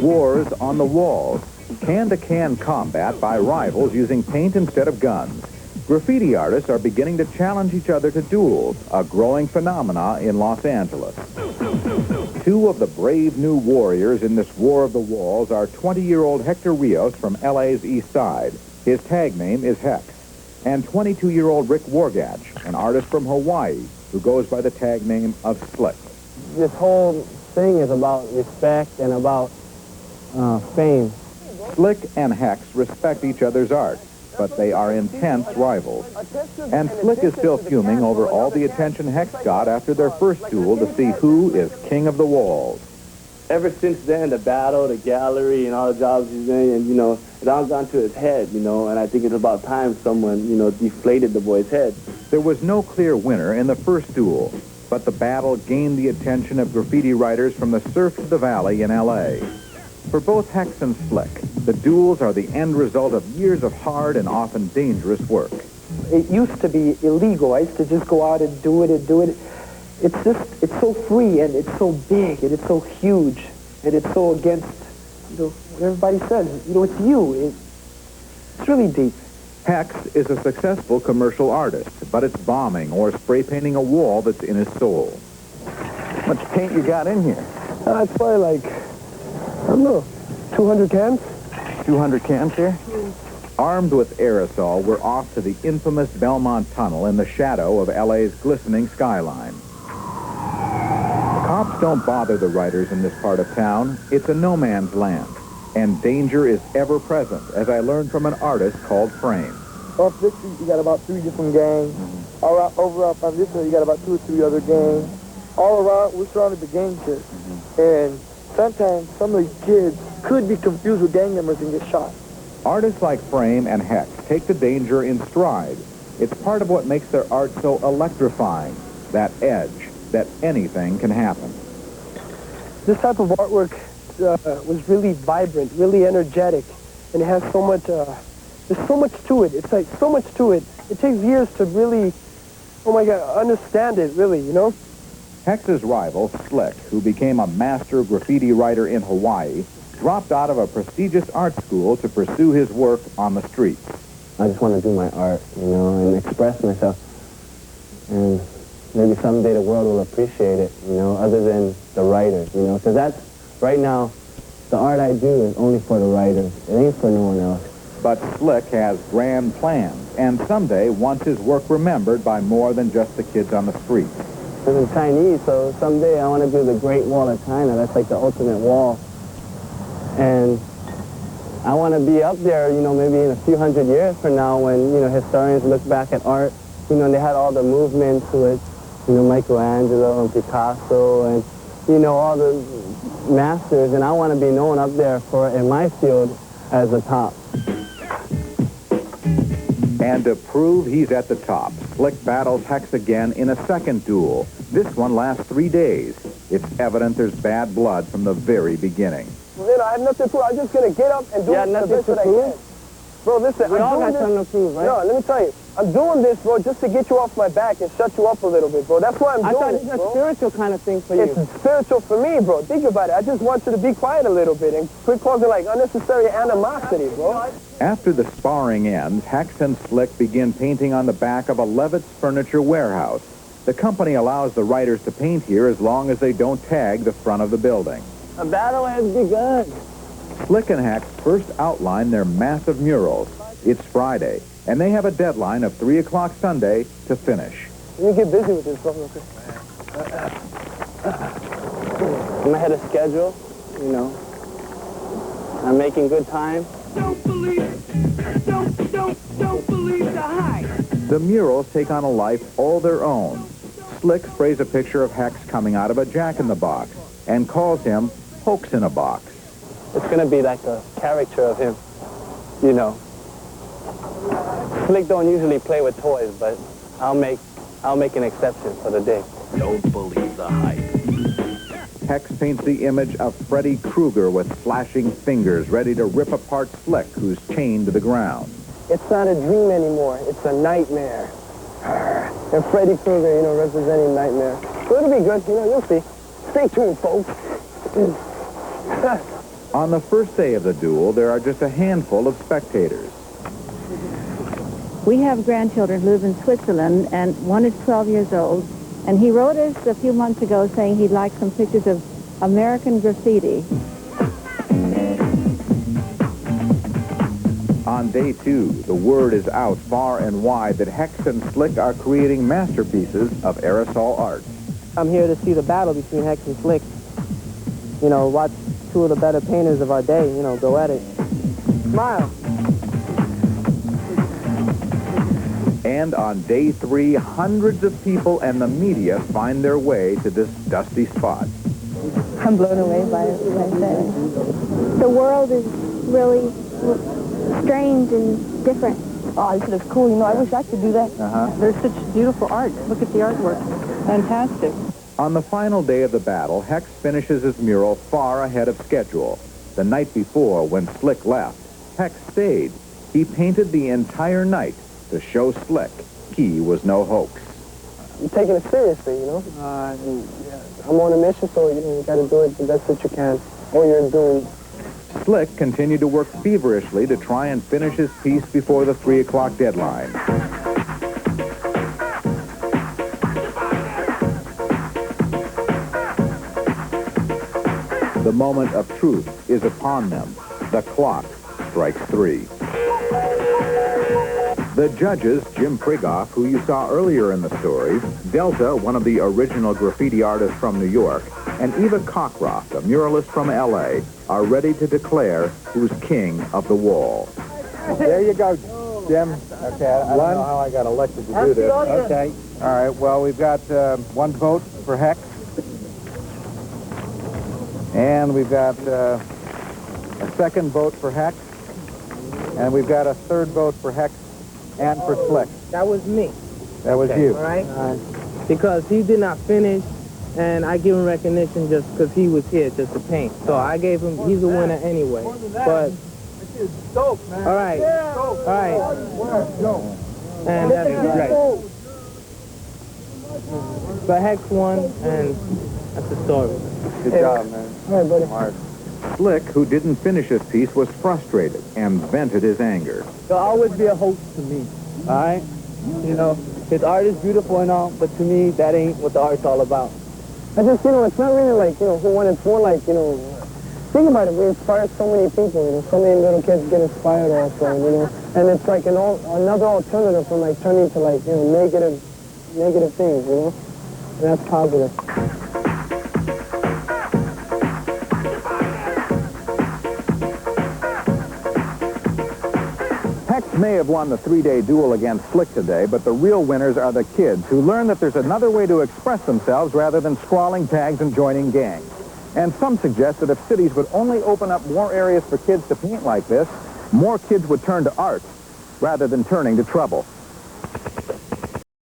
wars on the walls, can-to-can combat by rivals using paint instead of guns. Graffiti artists are beginning to challenge each other to duels, a growing phenomena in Los Angeles. Two of the brave new warriors in this war of the walls are 20-year-old Hector Rios from L.A.'s East Side. His tag name is Hex. And 22-year-old Rick Wargach, an artist from Hawaii, who goes by the tag name of Slick. This whole thing is about respect and about fame. Slick and Hex respect each other's art, but they are intense rivals. And Slick is still fuming over all the attention Hex got after their first duel to see who is king of the walls. Ever since then, the battle, the gallery, and all the jobs he's doing, and, it all gone to his head, and I think it's about time someone, deflated the boy's head. There was no clear winner in the first duel, but the battle gained the attention of graffiti writers from the surf to the valley in L.A. For both Hex and Slick, the duels are the end result of years of hard and often dangerous work. It used to be illegal. I used to just go out and do it. It's so free, and it's so big, and it's so huge, and it's so against, what everybody says. It's you. It's really deep. Hex is a successful commercial artist, but it's bombing or spray painting a wall that's in his soul. How much paint you got in here? It's probably like, I don't know, 200 cans. 200 cans here? Armed with aerosol, we're off to the infamous Belmont Tunnel in the shadow of L.A.'s glistening skyline. Cops don't bother the writers in this part of town. It's a no-man's land, and danger is ever present, as I learned from an artist called Frame. Off this street, you got about 3 different gangs. Over up on this side, you got about 2 or 3 other gangs. All around, we're surrounded with gang shit. And sometimes some of these kids could be confused with gang members and get shot. Artists like Frame and Hex take the danger in stride. It's part of what makes their art so electrifying, that edge, that anything can happen. This type of artwork was really vibrant, really energetic, and it has so much, there's so much to it. It's like so much to it. It takes years to really, oh my God, understand it, really, Hex's rival, Slick, who became a master graffiti writer in Hawaii, dropped out of a prestigious art school to pursue his work on the streets. I just want to do my art, and express myself. And maybe someday the world will appreciate it, other than the writers, because that's, right now, the art I do is only for the writers. It ain't for no one else. But Slick has grand plans, and someday wants his work remembered by more than just the kids on the street. I'm Chinese, so someday I want to do the Great Wall of China. That's like the ultimate wall. And I want to be up there, maybe in a few hundred years from now when, historians look back at art, and they had all the movement to it, Michelangelo and Picasso and, all the masters, and I want to be known up there in my field as the top. And to prove he's at the top, Slick battles Hex again in a second duel. This one lasts 3 days. It's evident there's bad blood from the very beginning. Well, I have nothing to prove. I'm just going to get up and do it the best that I can. Bro, listen, we all got something to prove, right? No, let me tell you. I'm doing this, bro, just to get you off my back and shut you up a little bit, bro. That's why I'm doing it, I thought it's a spiritual kind of thing for you. It's spiritual for me, bro. Think about it. I just want you to be quiet a little bit and quit causing, unnecessary animosity, bro. After the sparring ends, Hex and Slick begin painting on the back of a Levitz furniture warehouse. The company allows the writers to paint here as long as they don't tag the front of the building. A battle has begun. Slick and Hex first outline their massive murals. It's Friday, and they have a deadline of 3 o'clock Sunday to finish. Let me get busy with this, bro. I'm ahead of schedule, I'm making good time. Don't believe the hype. The murals take on a life all their own. Slick sprays a picture of Hex coming out of a jack-in-the-box and calls him Hoax-in-a-Box. It's going to be like a character of him, Slick don't usually play with toys, but I'll make an exception for the day. Don't believe the hype. Hex paints the image of Freddy Krueger with flashing fingers ready to rip apart Slick, who's chained to the ground. It's not a dream anymore. It's a nightmare. And Freddy Krueger, representing nightmare. So it'll be good. You'll see. Stay tuned, folks. On the first day of the duel, there are just a handful of spectators. We have grandchildren who live in Switzerland, and one is 12 years old, and he wrote us a few months ago saying he'd like some pictures of American graffiti. On day 2, the word is out far and wide that Hex and Slick are creating masterpieces of aerosol art. I'm here to see the battle between Hex and Slick. You know, watch two of the better painters of our day, you know, go at it. Smile. And on day 3, hundreds of people and the media find their way to this dusty spot. I'm blown away by it, like that. The world is really strange and different. Oh, this is cool. You know, I wish I could do that. There's such beautiful art. Look at the artwork. Fantastic. On the final day of the battle, Hex finishes his mural far ahead of schedule. The night before, when Slick left, Hex stayed. He painted the entire night to show Slick he was no hoax. You're taking it seriously, you know? I'm on a mission, so you got to do it the best that you can. Or you're doing. Slick continued to work feverishly to try and finish his piece before the 3 o'clock deadline. The moment of truth is upon them. The clock strikes 3. The judges, Jim Prigoff, who you saw earlier in the story, Delta, one of the original graffiti artists from New York, and Eva Cockcroft, a muralist from L.A., are ready to declare who's king of the wall. There you go, Jim. Okay, I don't know how I got elected to do this. Okay. All right, well, we've got 1 vote for Hex. And we've got a 2nd vote for Hex. And we've got a 3rd vote for Hex and for Slick. That was me. That was you. All right? Because he did not finish, and I give him recognition just because he was here just to paint. So I gave him, he's a winner anyway. But, all right. All right. And that's great. But Hex won, and that's the story. Good job, man. All right, buddy. Smart. Slick, who didn't finish his piece, was frustrated and vented his anger. There'll always be a host to me, all right? You know, his art is beautiful and all, but to me, that ain't what the art's all about. I just, you know, it's not really like, you know, who won. It's more like, you know, think about it. We inspire so many people, you know, so many little kids get inspired also, you know, and it's like another alternative from like turning to like, you know, negative things, you know, and that's positive. Hex may have won the 3-day duel against Slick today, but the real winners are the kids who learn that there's another way to express themselves rather than scrawling tags and joining gangs. And some suggest that if cities would only open up more areas for kids to paint like this, more kids would turn to art rather than turning to trouble.